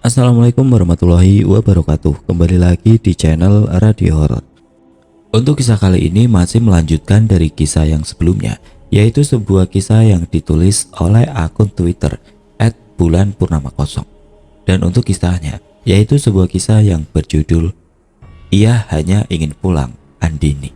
Assalamualaikum warahmatullahi wabarakatuh. Kembali lagi di channel Radio Horor. Untuk kisah kali ini masih melanjutkan dari kisah yang sebelumnya, yaitu sebuah kisah yang ditulis oleh akun Twitter @bulanpurnama0. Dan untuk kisahnya, yaitu sebuah kisah yang berjudul Ia Hanya Ingin Pulang, Andini.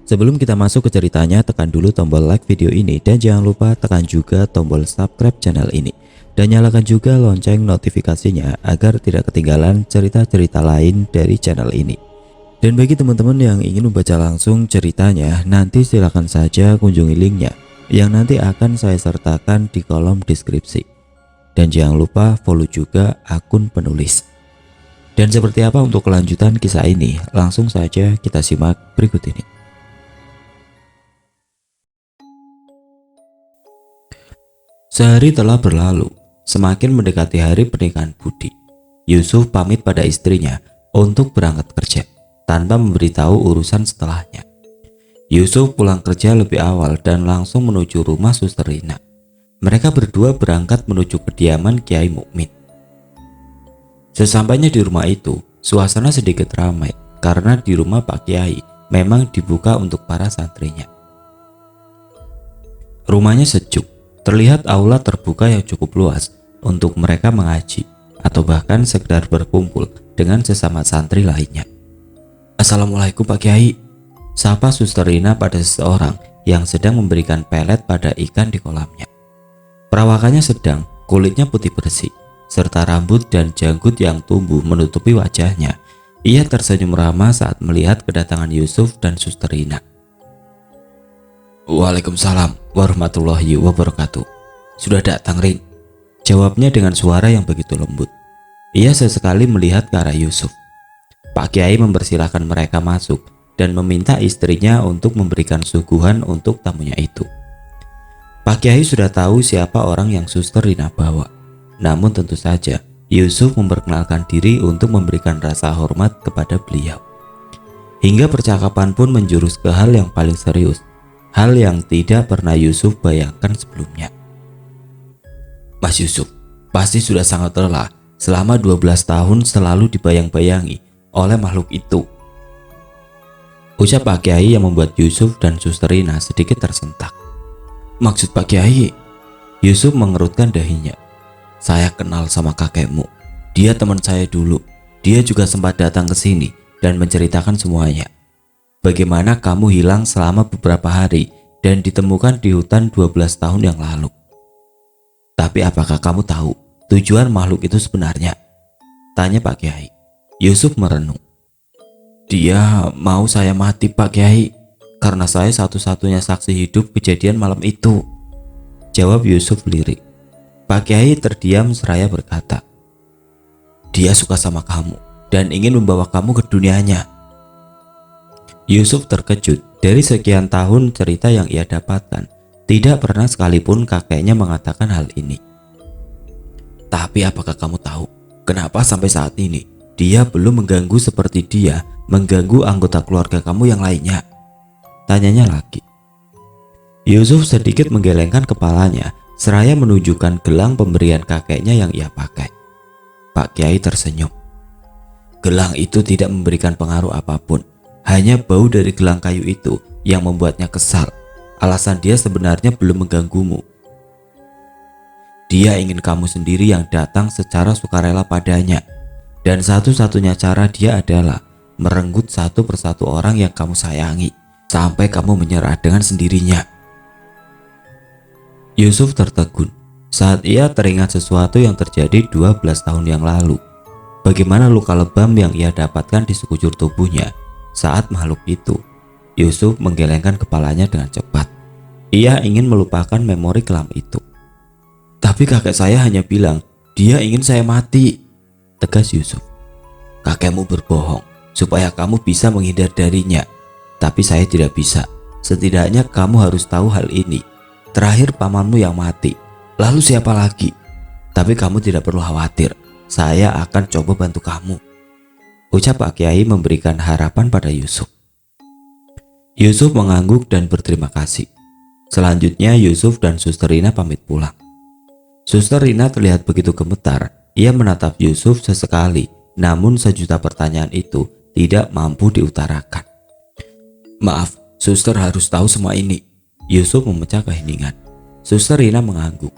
Sebelum kita masuk ke ceritanya, tekan dulu tombol like video ini dan jangan lupa tekan juga tombol subscribe channel ini. Dan nyalakan juga lonceng notifikasinya agar tidak ketinggalan cerita-cerita lain dari channel ini. Dan bagi teman-teman yang ingin membaca langsung ceritanya, nanti silakan saja kunjungi linknya yang nanti akan saya sertakan di kolom deskripsi. Dan jangan lupa follow juga akun penulis. Dan seperti apa untuk kelanjutan kisah ini? Langsung saja kita simak berikut ini. Sehari telah berlalu. Semakin mendekati hari pernikahan Budi, Yusuf pamit pada istrinya untuk berangkat kerja tanpa memberitahu urusan setelahnya. Yusuf pulang kerja lebih awal dan langsung menuju rumah Suster Rina. Mereka berdua berangkat menuju kediaman Kiai Mukmin. Sesampainya di rumah itu, suasana sedikit ramai karena di rumah Pak Kiai memang dibuka untuk para santrinya. Rumahnya sejuk, terlihat aula terbuka yang cukup luas untuk mereka mengaji atau bahkan sekedar berkumpul dengan sesama santri lainnya. Assalamualaikum Pak Kiai, sapa Suster Rina pada seseorang yang sedang memberikan pelet pada ikan di kolamnya. Perawakannya sedang, kulitnya putih bersih, serta rambut dan janggut yang tumbuh menutupi wajahnya. Ia tersenyum ramah saat melihat kedatangan Yusuf dan Suster Rina. Waalaikumsalam warahmatullahi wabarakatuh. Sudah datang, Rin? Jawabnya dengan suara yang begitu lembut. Ia sesekali melihat ke arah Yusuf. Pak Kiai mempersilahkan mereka masuk dan meminta istrinya untuk memberikan suguhan untuk tamunya itu. Pak Kiai sudah tahu siapa orang yang Suster Rina bawa. Namun tentu saja Yusuf memperkenalkan diri untuk memberikan rasa hormat kepada beliau. Hingga percakapan pun menjurus ke hal yang paling serius, hal yang tidak pernah Yusuf bayangkan sebelumnya. Mas Yusuf pasti sudah sangat lelah selama 12 tahun selalu dibayang-bayangi oleh makhluk itu, ucap Pak Kiai yang membuat Yusuf dan Suster Rina sedikit tersentak. Maksud Pak Kiai? Yusuf mengerutkan dahinya. Saya kenal sama kakekmu. Dia teman saya dulu. Dia juga sempat datang ke sini dan menceritakan semuanya. Bagaimana kamu hilang selama beberapa hari dan ditemukan di hutan 12 tahun yang lalu. Tapi apakah kamu tahu tujuan makhluk itu sebenarnya? Tanya Pak Kiai. Yusuf merenung. Dia mau saya mati Pak Kiai, karena saya satu-satunya saksi hidup kejadian malam itu, jawab Yusuf lirik. Pak Kiai terdiam seraya berkata, dia suka sama kamu dan ingin membawa kamu ke dunianya. Yusuf terkejut. Dari sekian tahun cerita yang ia dapatkan, tidak pernah sekalipun kakeknya mengatakan hal ini. Tapi apakah kamu tahu kenapa sampai saat ini dia belum mengganggu seperti dia mengganggu anggota keluarga kamu yang lainnya? Tanyanya lagi. Yusuf sedikit menggelengkan kepalanya seraya menunjukkan gelang pemberian kakeknya yang ia pakai. Pak Kiai tersenyum. Gelang itu tidak memberikan pengaruh apapun. Hanya bau dari gelang kayu itu yang membuatnya kesal. Alasan dia sebenarnya belum mengganggumu. Dia ingin kamu sendiri yang datang secara sukarela padanya. Dan satu-satunya cara dia adalah merenggut satu persatu orang yang kamu sayangi sampai kamu menyerah dengan sendirinya. Yusuf tertegun saat ia teringat sesuatu yang terjadi 12 tahun yang lalu. Bagaimana luka lebam yang ia dapatkan di sekujur tubuhnya saat makhluk itu. Yusuf menggelengkan kepalanya dengan cepat. Ia ingin melupakan memori kelam itu. Tapi kakek saya hanya bilang dia ingin saya mati, tegas Yusuf. Kakekmu berbohong supaya kamu bisa menghindar darinya. Tapi saya tidak bisa. Setidaknya kamu harus tahu hal ini. Terakhir pamanmu yang mati. Lalu siapa lagi? Tapi kamu tidak perlu khawatir. Saya akan coba bantu kamu, ucap Pak Kiai memberikan harapan pada Yusuf. Yusuf mengangguk dan berterima kasih. Selanjutnya Yusuf dan Suster Rina pamit pulang. Suster Rina terlihat begitu gemetar ia menatap Yusuf sesekali, namun sejuta pertanyaan itu tidak mampu diutarakan. "Maaf, suster harus tahu semua ini." Yusuf memecah keheningan. Suster Rina mengangguk.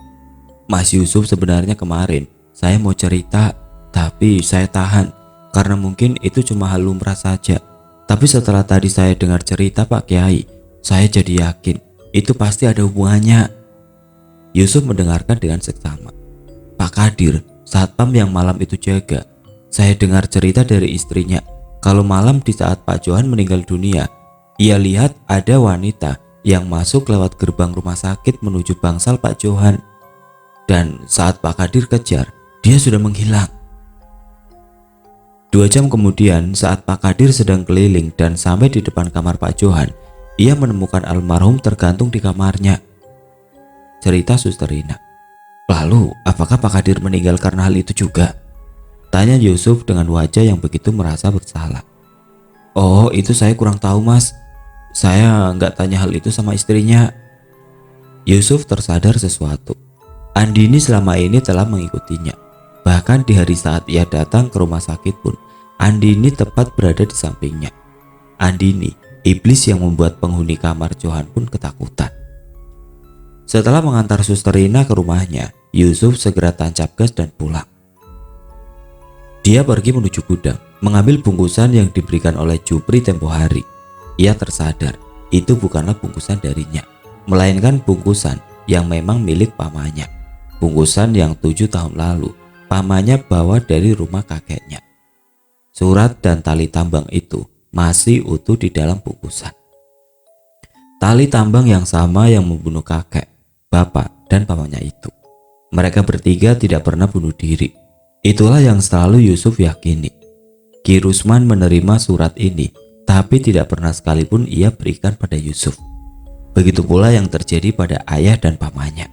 "Mas Yusuf, sebenarnya kemarin saya mau cerita, tapi saya tahan karena mungkin itu cuma hal lumrah saja. Tapi setelah tadi saya dengar cerita Pak Kiai, saya jadi yakin itu pasti ada hubungannya." Yusuf mendengarkan dengan seksama. "Pak Kadir, satpam yang malam itu jaga, saya dengar cerita dari istrinya kalau malam di saat Pak Johan meninggal dunia, ia lihat ada wanita yang masuk lewat gerbang rumah sakit menuju bangsal Pak Johan. Dan saat Pak Kadir kejar, dia sudah menghilang." 2 jam kemudian, saat Pak Kadir sedang keliling dan sampai di depan kamar Pak Johan, ia menemukan almarhum tergantung di kamarnya. Cerita Suster Rina. "Lalu, apakah Pak Kadir meninggal karena hal itu juga?" tanya Yusuf dengan wajah yang begitu merasa bersalah. "Oh, itu saya kurang tahu, Mas. Saya nggak tanya hal itu sama istrinya." Yusuf tersadar sesuatu. Andini selama ini telah mengikutinya. Bahkan di hari saat ia datang ke rumah sakit pun, Andini tepat berada di sampingnya. Andini, iblis yang membuat penghuni kamar Johan pun ketakutan. Setelah mengantar Suster Rina ke rumahnya, Yusuf segera tancap gas dan pulang. Dia pergi menuju gudang, mengambil bungkusan yang diberikan oleh Jupri tempo hari. Ia tersadar itu bukanlah bungkusan darinya, melainkan bungkusan yang memang milik pamannya. Bungkusan yang 7 tahun lalu pamannya bawa dari rumah kakeknya. Surat dan tali tambang itu masih utuh di dalam bungkusan. Tali tambang yang sama yang membunuh kakek, bapak, dan pamannya itu. Mereka bertiga tidak pernah bunuh diri. Itulah yang selalu Yusuf yakini. Ki Rusman menerima surat ini, tapi tidak pernah sekalipun ia berikan pada Yusuf. Begitu pula yang terjadi pada ayah dan pamannya.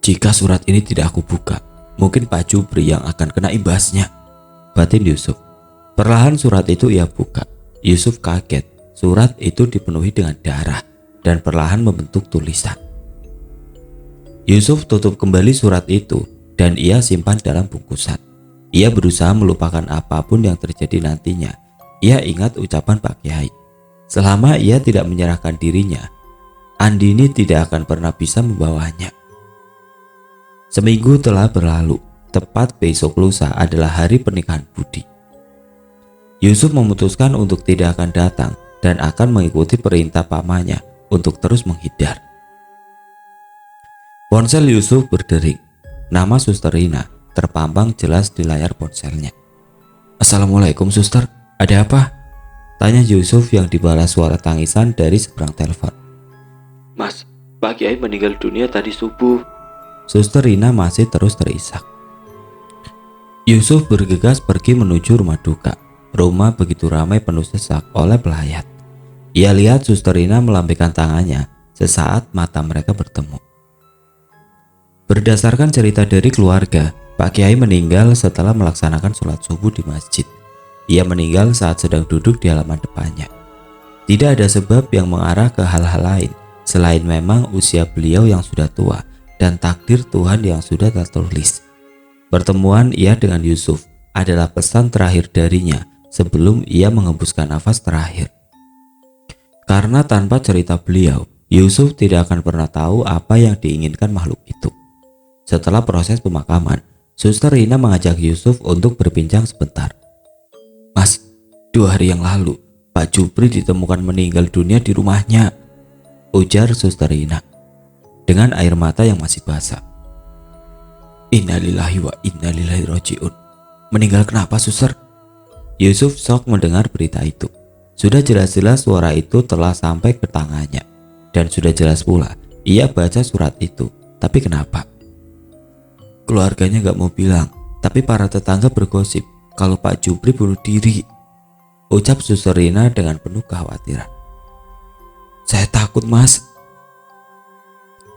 "Jika surat ini tidak aku buka, mungkin Pak Jupri yang akan kena imbasnya," batin Yusuf. Perlahan surat itu ia buka. Yusuf kaget. Surat itu dipenuhi dengan darah dan perlahan membentuk tulisan. Yusuf tutup kembali surat itu dan ia simpan dalam bungkusan. Ia berusaha melupakan apapun yang terjadi nantinya. Ia ingat ucapan Pak Kiai. Selama ia tidak menyerahkan dirinya, Andini tidak akan pernah bisa membawanya. Seminggu telah berlalu. Tepat besok lusa adalah hari pernikahan Budi. Yusuf memutuskan untuk tidak akan datang dan akan mengikuti perintah pamannya untuk terus menghindar. Ponsel Yusuf berdering. Nama Suster Rina terpampang jelas di layar ponselnya. "Assalamualaikum Suster, ada apa?" tanya Yusuf yang dibalas suara tangisan dari seberang telepon. "Mas, Pak Kiai meninggal dunia tadi subuh." Suster Rina masih terus terisak. Yusuf bergegas pergi menuju rumah duka. Rumah begitu ramai penuh sesak oleh pelayat. Ia lihat Suster Rina melambaikan tangannya sesaat mata mereka bertemu. Berdasarkan cerita dari keluarga, Pak Kiai meninggal setelah melaksanakan sholat subuh di masjid. Ia meninggal saat sedang duduk di halaman depannya. Tidak ada sebab yang mengarah ke hal-hal lain selain memang usia beliau yang sudah tua dan takdir Tuhan yang sudah tertulis. Pertemuan ia dengan Yusuf adalah pesan terakhir darinya sebelum ia mengembuskan nafas terakhir. Karena tanpa cerita beliau, Yusuf tidak akan pernah tahu apa yang diinginkan makhluk itu. Setelah proses pemakaman, Suster Rina mengajak Yusuf untuk berbincang sebentar. "Mas, 2 hari yang lalu Pak Jupri ditemukan meninggal dunia di rumahnya," ujar Suster Rina dengan air mata yang masih basah. "Innalillahi wa innalillahi roji'un. Meninggal kenapa, Suster?" Yusuf shock mendengar berita itu. Sudah jelas-jelas suara itu telah sampai ke tangannya, dan sudah jelas pula ia baca surat itu. Tapi kenapa? "Keluarganya gak mau bilang, tapi para tetangga bergosip kalau Pak Jupri bunuh diri," ucap Suster Rina dengan penuh kekhawatiran. "Saya takut, Mas."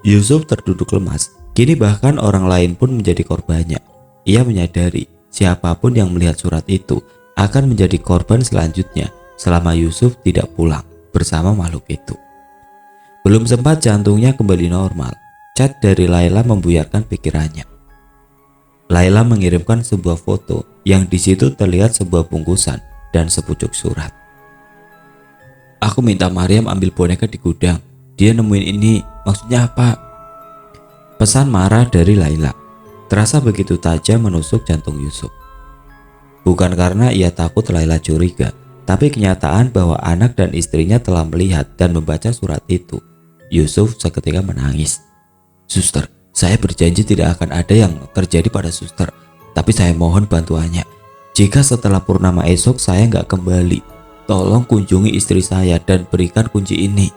Yusuf terduduk lemas. Kini bahkan orang lain pun menjadi korbannya. Ia menyadari siapapun yang melihat surat itu akan menjadi korban selanjutnya selama Yusuf tidak pulang bersama makhluk itu. Belum sempat jantungnya kembali normal, chat dari Laila membuyarkan pikirannya. Laila mengirimkan sebuah foto yang di situ terlihat sebuah bungkusan dan sepucuk surat. Aku minta Maryam ambil boneka di gudang. Dia nemuin ini, maksudnya apa? Pesan marah dari Laila terasa begitu tajam menusuk jantung Yusuf. Bukan karena ia takut Laila curiga, tapi kenyataan bahwa anak dan istrinya telah melihat dan membaca surat itu. Yusuf seketika menangis. Suster, saya berjanji tidak akan ada yang terjadi pada suster, tapi saya mohon bantuannya. Jika setelah purnama esok saya nggak kembali, tolong kunjungi istri saya dan berikan kunci ini.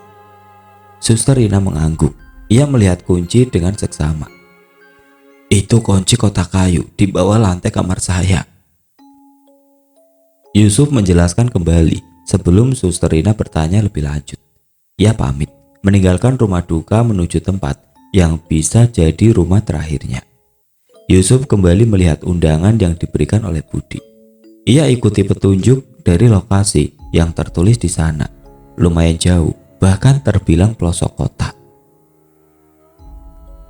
Suster Rina mengangguk. Ia melihat kunci dengan seksama. Itu kunci kotak kayu di bawah lantai kamar saya. Yusuf menjelaskan kembali sebelum Suster Rina bertanya lebih lanjut. Ia pamit, meninggalkan rumah duka menuju tempat yang bisa jadi rumah terakhirnya. Yusuf kembali melihat undangan yang diberikan oleh Budi. Ia ikuti petunjuk dari lokasi yang tertulis di sana. Lumayan jauh, bahkan terbilang pelosok kota.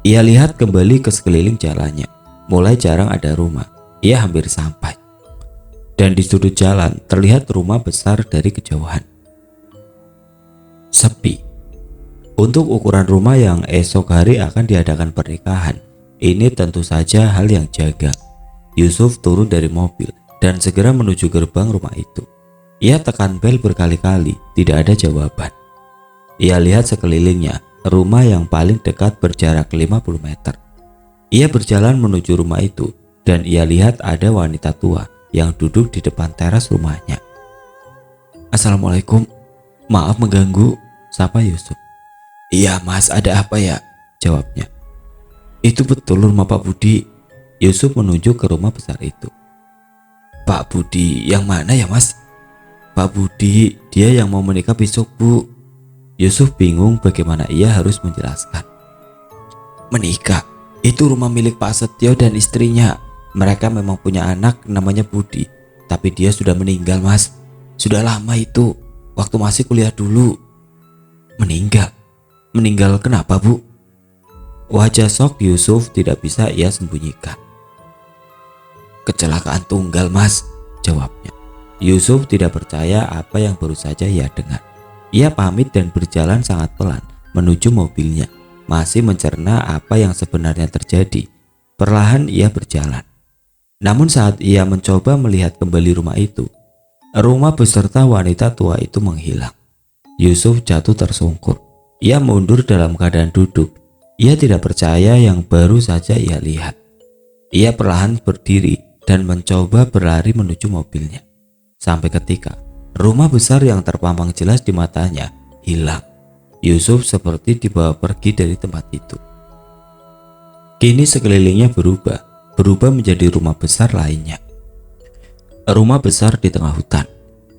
Ia lihat kembali ke sekeliling jalannya. Mulai jarang ada rumah. Ia hampir sampai. Dan di sudut jalan terlihat rumah besar dari kejauhan. Sepi. Untuk ukuran rumah yang esok hari akan diadakan pernikahan, ini tentu saja hal yang jaga. Yusuf turun dari mobil dan segera menuju gerbang rumah itu. Ia tekan bel berkali-kali, tidak ada jawaban. Ia lihat sekelilingnya, rumah yang paling dekat berjarak 50 meter. Ia berjalan menuju rumah itu dan ia lihat ada wanita tua yang duduk di depan teras rumahnya. Assalamualaikum, maaf mengganggu, sapa Yusuf. Iya mas, ada apa ya? Jawabnya. Itu betul rumah Pak Budi. Yusuf menunjuk ke rumah besar itu. Pak Budi yang mana ya mas? Pak Budi, dia yang mau menikah besok bu. Yusuf bingung bagaimana ia harus menjelaskan. Menikah? Itu rumah milik Pak Setio dan istrinya. Mereka memang punya anak namanya Budi, tapi dia sudah meninggal mas. Sudah lama itu, waktu masih kuliah dulu. Meninggal? Meninggal kenapa bu? Wajah sok Yusuf tidak bisa ia sembunyikan. Kecelakaan tunggal mas, jawabnya. Yusuf tidak percaya apa yang baru saja ia dengar. Ia pamit dan berjalan sangat pelan menuju mobilnya, masih mencerna apa yang sebenarnya terjadi. Perlahan ia berjalan. Namun saat ia mencoba melihat kembali rumah itu, rumah beserta wanita tua itu menghilang. Yusuf jatuh tersungkur. Ia mundur dalam keadaan duduk. Ia tidak percaya yang baru saja ia lihat. Ia perlahan berdiri dan mencoba berlari menuju mobilnya. Sampai ketika rumah besar yang terpampang jelas di matanya hilang. Yusuf seperti dibawa pergi dari tempat itu. Kini sekelilingnya berubah menjadi rumah besar lainnya. Rumah besar di tengah hutan.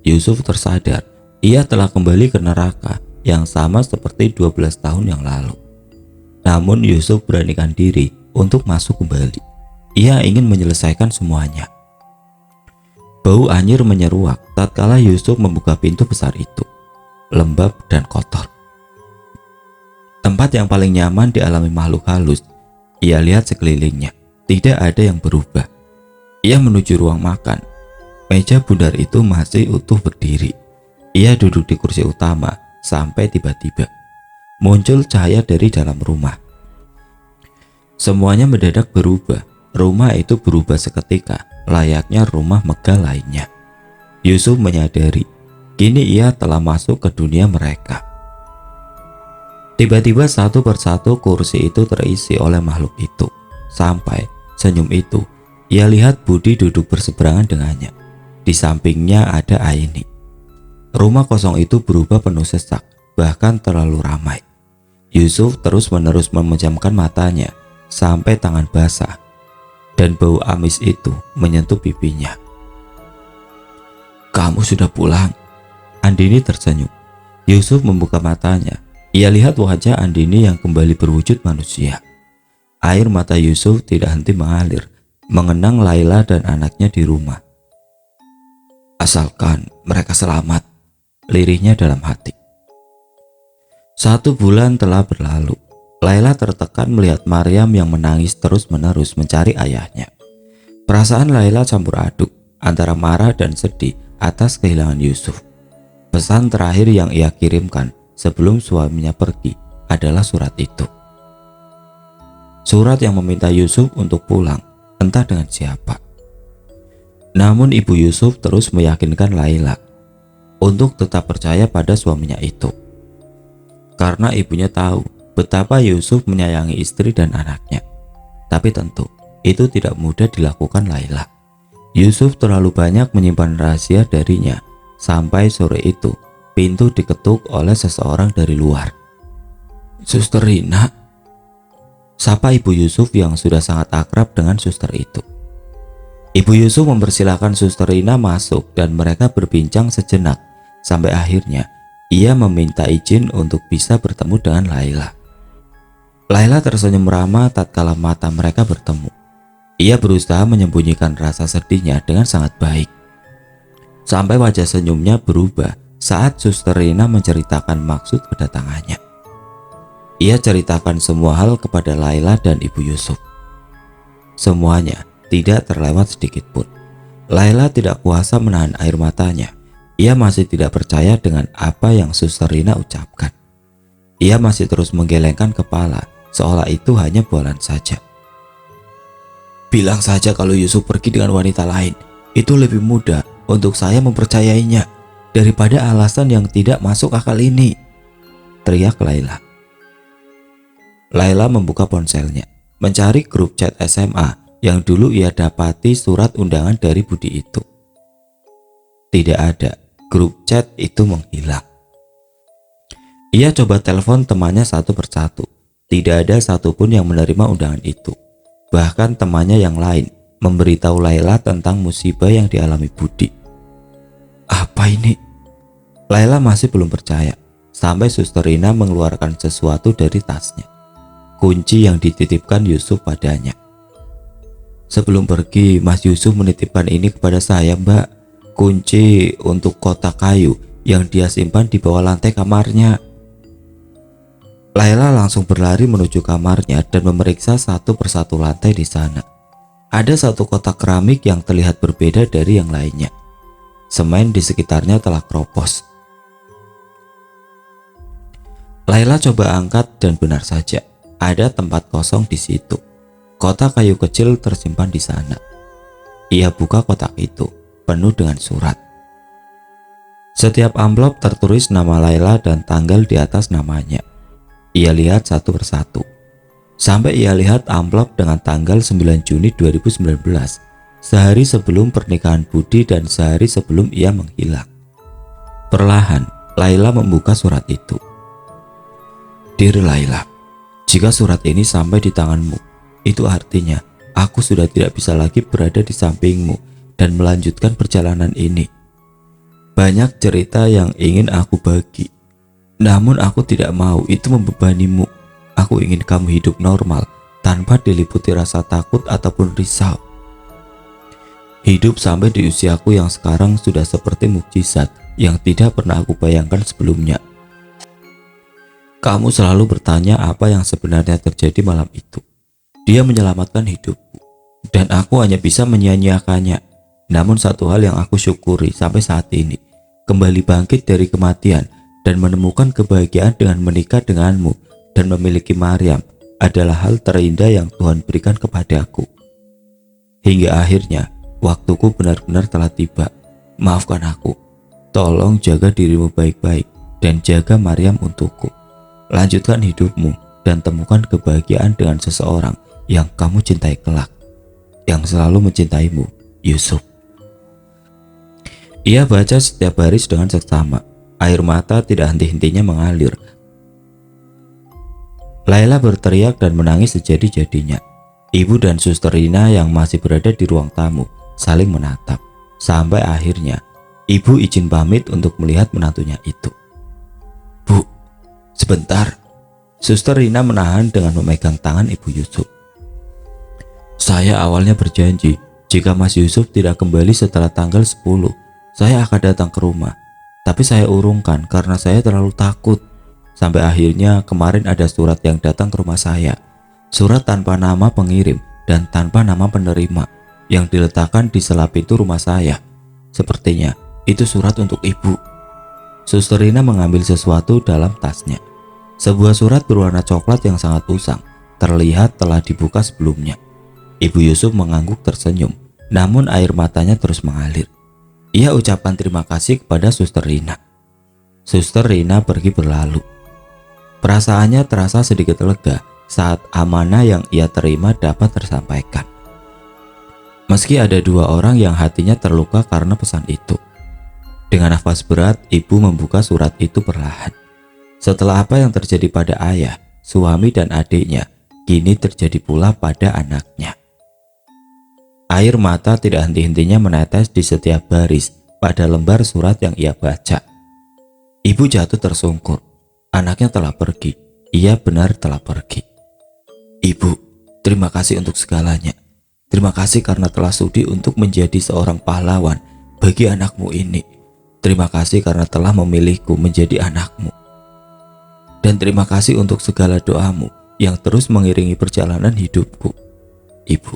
Yusuf tersadar ia telah kembali ke neraka yang sama seperti 12 tahun yang lalu. Namun Yusuf beranikan diri untuk masuk kembali. Ia ingin menyelesaikan semuanya. Bau anyir menyeruak tatkala Yusuf membuka pintu besar itu. Lembab dan kotor. Tempat yang paling nyaman dialami makhluk halus. Ia lihat sekelilingnya. Tidak ada yang berubah. Ia menuju ruang makan. Meja bundar itu masih utuh berdiri. Ia duduk di kursi utama sampai tiba-tiba muncul cahaya dari dalam rumah. Semuanya mendadak berubah. Rumah itu berubah seketika, layaknya rumah megah lainnya. Yusuf menyadari, kini ia telah masuk ke dunia mereka. Tiba-tiba satu persatu kursi itu terisi oleh makhluk itu. Sampai senyum itu, ia lihat Budi duduk berseberangan dengannya. Di sampingnya ada Aini. Rumah kosong itu berubah penuh sesak, bahkan terlalu ramai. Yusuf terus-menerus memejamkan matanya sampai tangan basah, dan bau amis itu menyentuh pipinya. Kamu sudah pulang? Andini tersenyum. Yusuf membuka matanya. Ia lihat wajah Andini yang kembali berwujud manusia. Air mata Yusuf tidak henti mengalir, mengenang Laila dan anaknya di rumah. Asalkan mereka selamat, lirihnya dalam hati. 1 bulan telah berlalu. Laila tertekan melihat Maryam yang menangis terus-menerus mencari ayahnya. Perasaan Laila campur aduk antara marah dan sedih atas kehilangan Yusuf. Pesan terakhir yang ia kirimkan sebelum suaminya pergi adalah surat itu. Surat yang meminta Yusuf untuk pulang, entah dengan siapa. Namun ibu Yusuf terus meyakinkan Laila untuk tetap percaya pada suaminya itu. Karena ibunya tahu betapa Yusuf menyayangi istri dan anaknya. Tapi tentu itu tidak mudah dilakukan Laila. Yusuf terlalu banyak menyimpan rahasia darinya. Sampai sore itu pintu diketuk oleh seseorang dari luar. "Suster Rina," sapa ibu Yusuf yang sudah sangat akrab dengan suster itu. Ibu Yusuf mempersilahkan suster Rina masuk dan mereka berbincang sejenak sampai akhirnya ia meminta izin untuk bisa bertemu dengan Laila. Laila tersenyum ramah tatkala mata mereka bertemu. Ia berusaha menyembunyikan rasa sedihnya dengan sangat baik. Sampai wajah senyumnya berubah saat suster Rina menceritakan maksud kedatangannya. Ia ceritakan semua hal kepada Laila dan ibu Yusuf. Semuanya tidak terlewat sedikit pun. Laila tidak kuasa menahan air matanya. Ia masih tidak percaya dengan apa yang suster Rina ucapkan. Ia masih terus menggelengkan kepala seolah itu hanya bualan saja. "Bilang saja kalau Yusuf pergi dengan wanita lain. Itu lebih mudah untuk saya mempercayainya daripada alasan yang tidak masuk akal ini," teriak Laila. Laila membuka ponselnya, mencari grup chat SMA yang dulu ia dapati surat undangan dari Budi itu. Tidak ada, grup chat itu menghilang. Ia coba telepon temannya satu persatu. Tidak ada satupun yang menerima undangan itu. Bahkan temannya yang lain memberitahu Laila tentang musibah yang dialami Budi. Apa ini? Laila masih belum percaya sampai suster Rina mengeluarkan sesuatu dari tasnya. Kunci yang dititipkan Yusuf padanya. "Sebelum pergi, Mas Yusuf menitipkan ini kepada saya, Mbak. Kunci untuk kotak kayu yang dia simpan di bawah lantai kamarnya." Laila langsung berlari menuju kamarnya dan memeriksa satu persatu lantai di sana. Ada satu kotak keramik yang terlihat berbeda dari yang lainnya. Semen di sekitarnya telah keropos. Laila coba angkat dan benar saja, ada tempat kosong di situ. Kotak kayu kecil tersimpan di sana. Ia buka kotak itu, penuh dengan surat. Setiap amplop tertulis nama Laila dan tanggal di atas namanya. Ia lihat satu persatu. Sampai ia lihat amplop dengan tanggal 9 Juni 2019, sehari sebelum pernikahan Budi dan sehari sebelum ia menghilang. Perlahan, Laila membuka surat itu. "Dear Laila, jika surat ini sampai di tanganmu, itu artinya aku sudah tidak bisa lagi berada di sampingmu dan melanjutkan perjalanan ini. Banyak cerita yang ingin aku bagi. Namun aku tidak mau itu membebanimu. Aku ingin kamu hidup normal tanpa diliputi rasa takut ataupun risau. Hidup sampai di usiaku yang sekarang sudah seperti mukjizat yang tidak pernah aku bayangkan sebelumnya. Kamu selalu bertanya apa yang sebenarnya terjadi malam itu. Dia menyelamatkan hidupku dan aku hanya bisa menyia-nyiakannya. Namun satu hal yang aku syukuri sampai saat ini, kembali bangkit dari kematian dan menemukan kebahagiaan dengan menikah denganmu dan memiliki Maryam adalah hal terindah yang Tuhan berikan kepadaku. Hingga akhirnya waktuku benar-benar telah tiba. Maafkan aku. Tolong jaga dirimu baik-baik dan jaga Maryam untukku. Lanjutkan hidupmu dan temukan kebahagiaan dengan seseorang yang kamu cintai kelak, yang selalu mencintaimu, Yusuf." Ia baca setiap baris dengan seksama. Air mata tidak henti-hentinya mengalir. Laila berteriak dan menangis sejadi-jadinya. Ibu dan suster Rina yang masih berada di ruang tamu saling menatap. Sampai akhirnya ibu izin pamit untuk melihat menantunya itu. "Bu, sebentar." Suster Rina menahan dengan memegang tangan ibu Yusuf. "Saya awalnya berjanji jika Mas Yusuf tidak kembali setelah tanggal 10, saya akan datang ke rumah. Tapi saya urungkan karena saya terlalu takut. Sampai akhirnya kemarin ada surat yang datang ke rumah saya. Surat tanpa nama pengirim dan tanpa nama penerima. yang diletakkan di sela pintu rumah saya. Sepertinya itu surat untuk ibu. Suster Rina mengambil sesuatu dalam tasnya. Sebuah surat berwarna coklat yang sangat usang, terlihat telah dibuka sebelumnya. Ibu Yusuf mengangguk tersenyum, namun air matanya terus mengalir. Ia ucapkan terima kasih kepada Suster Rina. Suster Rina pergi berlalu. Perasaannya terasa sedikit lega saat amanah yang ia terima dapat tersampaikan. Meski ada dua orang yang hatinya terluka karena pesan itu. Dengan nafas berat, ibu membuka surat itu perlahan. Setelah apa yang terjadi pada ayah, suami dan adiknya, kini terjadi pula pada anaknya. Air mata tidak henti-hentinya menetes di setiap baris pada lembar surat yang ia baca. Ibu jatuh tersungkur. Anaknya telah pergi. Ia benar telah pergi. Ibu, terima kasih untuk segalanya. Terima kasih karena telah sudi untuk menjadi seorang pahlawan bagi anakmu ini. Terima kasih karena telah memilihku menjadi anakmu. Dan terima kasih untuk segala doamu yang terus mengiringi perjalanan hidupku. Ibu,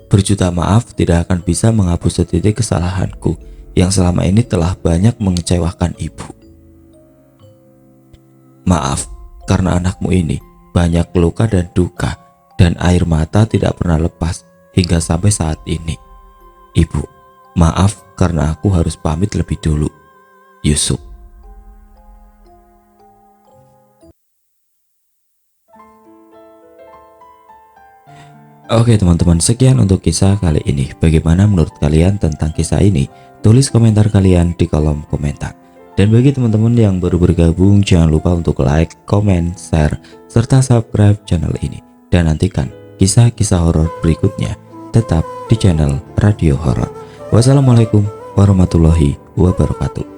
berjuta maaf tidak akan bisa menghapus setitik kesalahanku yang selama ini telah banyak mengecewakan ibu. Maaf karena anakmu ini banyak luka dan duka dan air mata tidak pernah lepas hingga sampai saat ini. Ibu, maaf karena aku harus pamit lebih dulu. Yusuf. Oke teman-teman, sekian untuk kisah kali ini. Bagaimana menurut kalian tentang kisah ini? Tulis komentar kalian di kolom komentar. Dan bagi teman-teman yang baru bergabung, jangan lupa untuk like, comment, share, serta subscribe channel ini. Dan nantikan kisah-kisah horor berikutnya tetap di channel Radio Horor. Wassalamualaikum warahmatullahi wabarakatuh.